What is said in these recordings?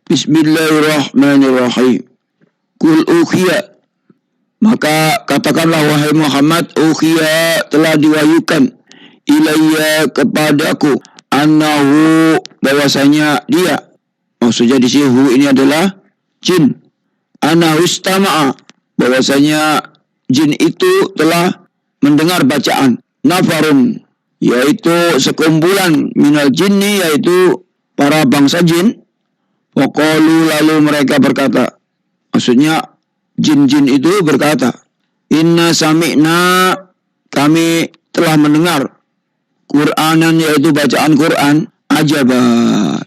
Bismillahirrahmanirrahim. Kul ukhiyya, maka katakanlah wahai Muhammad, ukhiyya telah diwahyukan, ilayya kepadaku, annahu bahwasanya dia, maksudnya di sini hu ini adalah jin, annahu istama'a bahwasanya jin itu telah mendengar bacaan, nafarun yaitu sekumpulan minal jinni yaitu para bangsa jin, waqalu lalu mereka berkata, maksudnya jin-jin itu berkata, inna sami'na kami telah mendengar, Qur'anan yaitu bacaan Quran, ajaba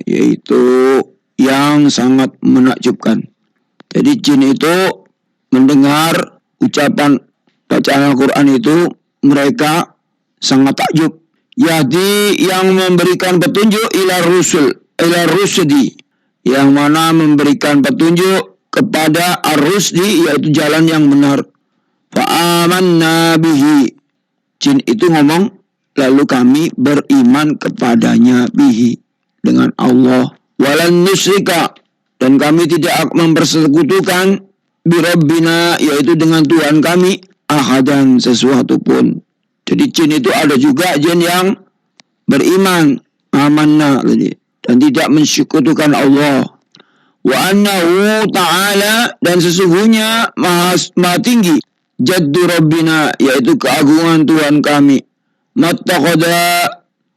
yaitu yang sangat menakjubkan. Jadi jin itu mendengar ucapan bacaan Al-Quran itu mereka sangat takjub. Yahdi yang memberikan petunjuk ila rusdi, yang mana memberikan petunjuk kepada ar-rusdi yaitu jalan yang benar. Fa'amanna bihi, jin itu ngomong, lalu kami beriman kepadanya bihi dengan Allah. Walan nusrika, dan kami tidak mempersekutukan birabbina yaitu dengan Tuhan kami ahadan sesuatu pun. Jadi jin itu ada juga jin yang beriman, amanna tadi, dan tidak mensekutukan Allah. Wa annahu ta'ala, dan sesungguhnya maha tinggi, jaddu rabbina yaitu keagungan Tuhan kami, mattaqada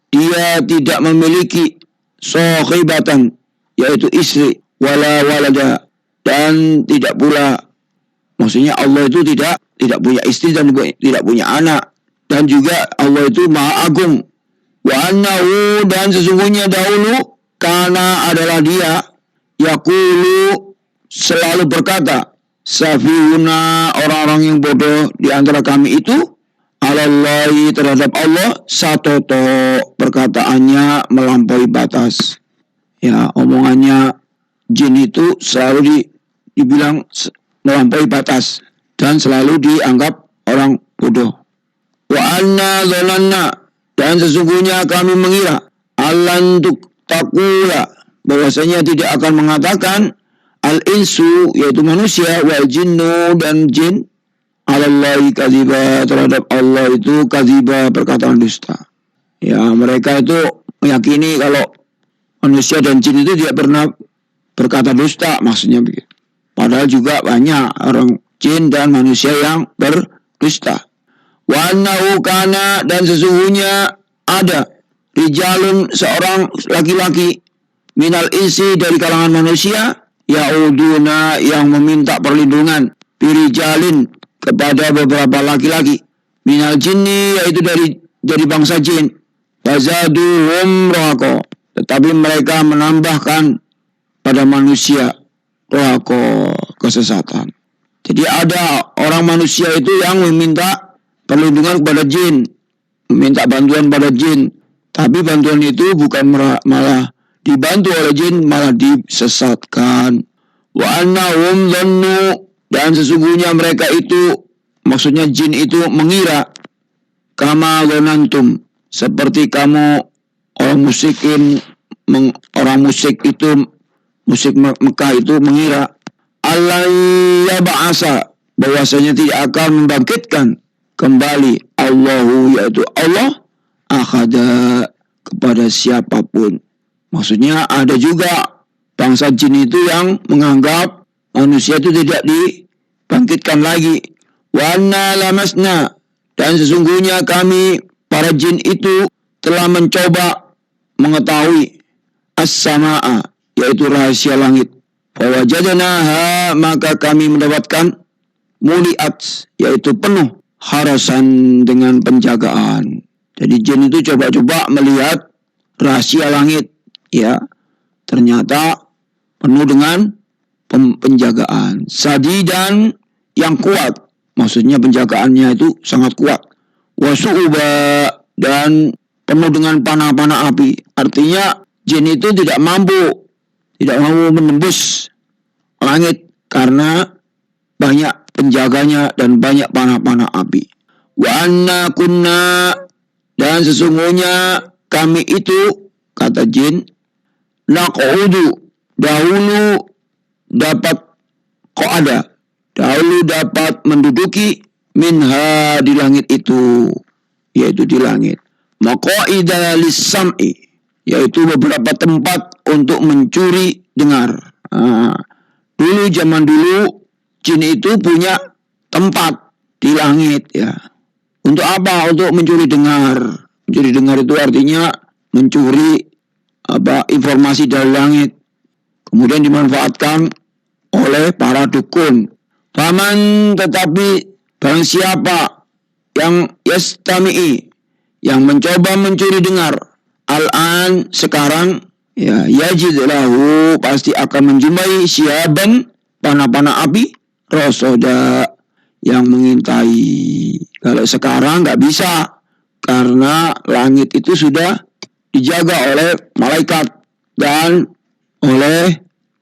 dia tidak memiliki sahibatan yaitu istri, wala walada, dan tidak pula, maksudnya Allah itu tidak punya istri dan tidak punya anak, dan juga Allah itu maha agung. Wa annahu, dan sesungguhnya dahulu, karena adalah dia, yaqulu selalu berkata, safihuna orang-orang yang bodoh di antara kami itu, alallahi terhadap Allah, satoto perkataannya melampaui batas. Ya, omongannya jin itu selalu dibilang melampaui batas dan selalu dianggap orang bodoh. Wa anna zalanna, dan sesungguhnya kami mengira, allan takula bahwasanya tidak akan mengatakan, al-insu yaitu manusia, wal jinnu dan jin, alallahi kadziba terhadap Allah itu kadziba perkataan dusta. Ya, mereka itu meyakini kalau manusia dan jin itu tidak pernah berkata dusta, maksudnya begitu. Padahal juga banyak orang jin dan manusia yang berdusta. Wa annahu kana, dan sesungguhnya ada, rijalun seorang laki-laki, minal insi dari kalangan manusia, yauduna yang meminta perlindungan, birijalin kepada beberapa laki-laki, minal jinni yaitu dari bangsa jin, fazaduhum raqa, tetapi mereka menambahkan pada manusia raqa, kesesatan. Jadi ada orang manusia itu yang meminta perlindungan kepada jin, meminta bantuan pada jin, tapi bantuan itu bukan malah dibantu oleh jin, malah disesatkan. Wa annahum dhannu, dan sesungguhnya mereka itu, maksudnya jin itu mengira, kama dhanantum, seperti kamu orang musik itu, musik Mekah itu mengira, Allah ba'asa bahwasanya tidak akan membangkitkan kembali Allahu yaitu Allah akhada kepada siapapun. Maksudnya ada juga bangsa jin itu yang menganggap manusia itu tidak dibangkitkan lagi. Wa anna lamasna, dan sesungguhnya kami para jin itu telah mencoba mengetahui as-samaa yaitu rahasia langit. Fawajadnaha, maka kami mendapatkan muliat yaitu penuh harasan dengan penjagaan. Jadi jin itu coba-coba melihat rahasia langit, ya, ternyata penuh dengan penjagaan. Sadidan yang kuat, maksudnya penjagaannya itu sangat kuat. Wasu'uba, dan penuh dengan panah-panah api. Artinya jin itu tidak mampu menembus langit karena banyak penjaganya dan banyak panah-panah api. Wa anna kunna, dan sesungguhnya kami itu, kata jin, naq'udu dahulu dapat menduduki minha di langit itu, yaitu di langit. Maqaida lis-sam'i, yaitu beberapa tempat untuk mencuri dengar. Dulu zaman dulu jin itu punya tempat di langit ya. Untuk apa? Untuk mencuri dengar. Mencuri dengar itu artinya mencuri informasi dari langit. Kemudian dimanfaatkan oleh para dukun. Faman, tetapi barang siapa yang yastami'i, yang mencoba mencuri dengar, al-an, sekarang, ya, yajid lahu, pasti akan menjumpai syihaban, panah-panah api, rasoda, yang mengintai. Kalau sekarang nggak bisa, karena langit itu sudah dijaga oleh malaikat dan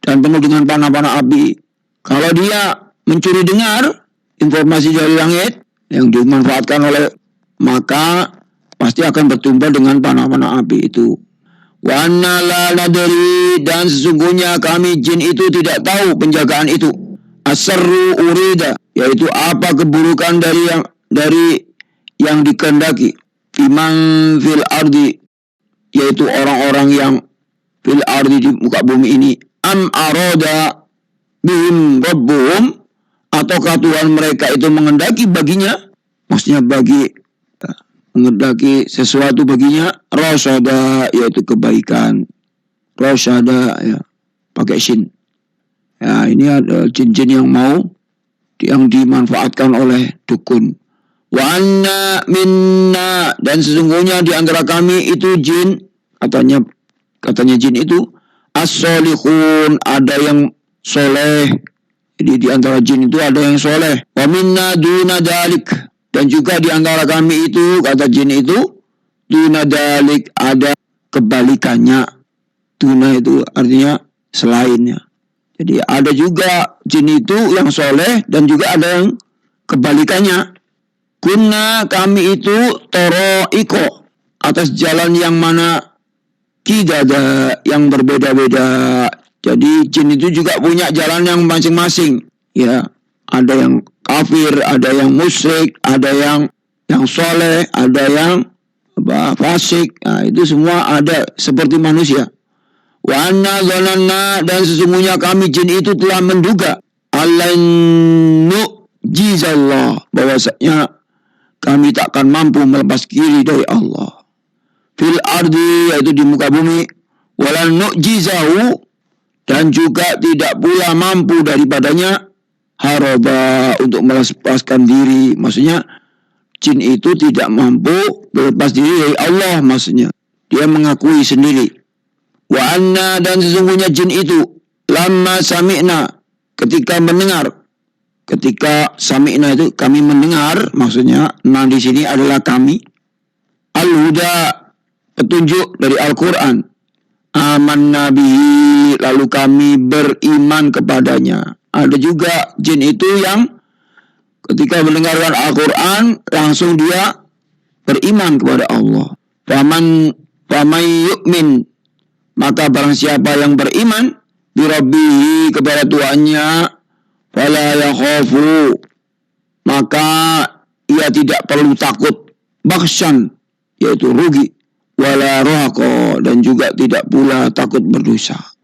penuh dengan panah-panah api. Kalau dia mencuri dengar informasi dari langit yang dimanfaatkan oleh, maka pasti akan bertumpah dengan panah-panah api itu. Wa anna la nadri, dan sesungguhnya kami jin itu tidak tahu penjagaan itu. Asarru urida, yaitu apa keburukan dari yang dikehendaki. Fiman fil ardi, yaitu orang-orang yang fil ardi, di muka bumi ini. Am aroda bihim rabbuhum, ataukah Tuhan mereka itu mengendaki baginya, maksudnya mengendaki sesuatu baginya, rasyada, yaitu kebaikan. Rasyada, ya, pakai shin. Ya, ini ada jin-jin yang dimanfaatkan oleh dukun. Wa anna minna, dan sesungguhnya di antara kami itu jin, katanya jin itu as-solihun, ada yang soleh. Jadi di antara jin itu ada yang soleh. Wa minna duna dalik, dan juga di antara kami itu, kata jin itu, duna dalik, ada kebalikannya. Duna itu artinya selainnya. Jadi ada juga jin itu yang soleh dan juga ada yang kebalikannya. Kunna, kami itu toro'iko, atas jalan yang mana kidada, yang berbeda-beda. Jadi jin itu juga punya jalan yang masing-masing. Ya, ada yang kafir, ada yang musyrik, ada yang soleh, ada yang fasik. Nah, itu semua ada seperti manusia. Wa anna zananna, dan sesungguhnya kami jin itu telah menduga jizallah, bahwasanya kami takkan mampu melepas diri dari Allah. Fil ardi, yaitu di muka bumi. Walan nu'jizahu, dan juga tidak pula mampu daripadanya haraba, untuk melepaskan diri. Maksudnya jin itu tidak mampu melepas diri dari Allah, maksudnya dia mengakui sendiri. Wa anna, dan sesungguhnya jin itu lamma sami'na, ketika mendengar. Ketika sami'na itu kami mendengar, maksudnya nah di sini adalah kami, al-huda, petunjuk dari Al-Quran, amanna bihi, lalu kami beriman kepadanya. Ada juga jin itu yang ketika mendengarkan Al-Quran langsung dia beriman kepada Allah. Faman yu'min, maka barang siapa yang beriman birabbihi, kepada Tuhannya, fala yakhafu, maka ia tidak perlu takut, bakhsyan, yaitu rugi, wala rahaqa, dan juga tidak pula takut berdosa.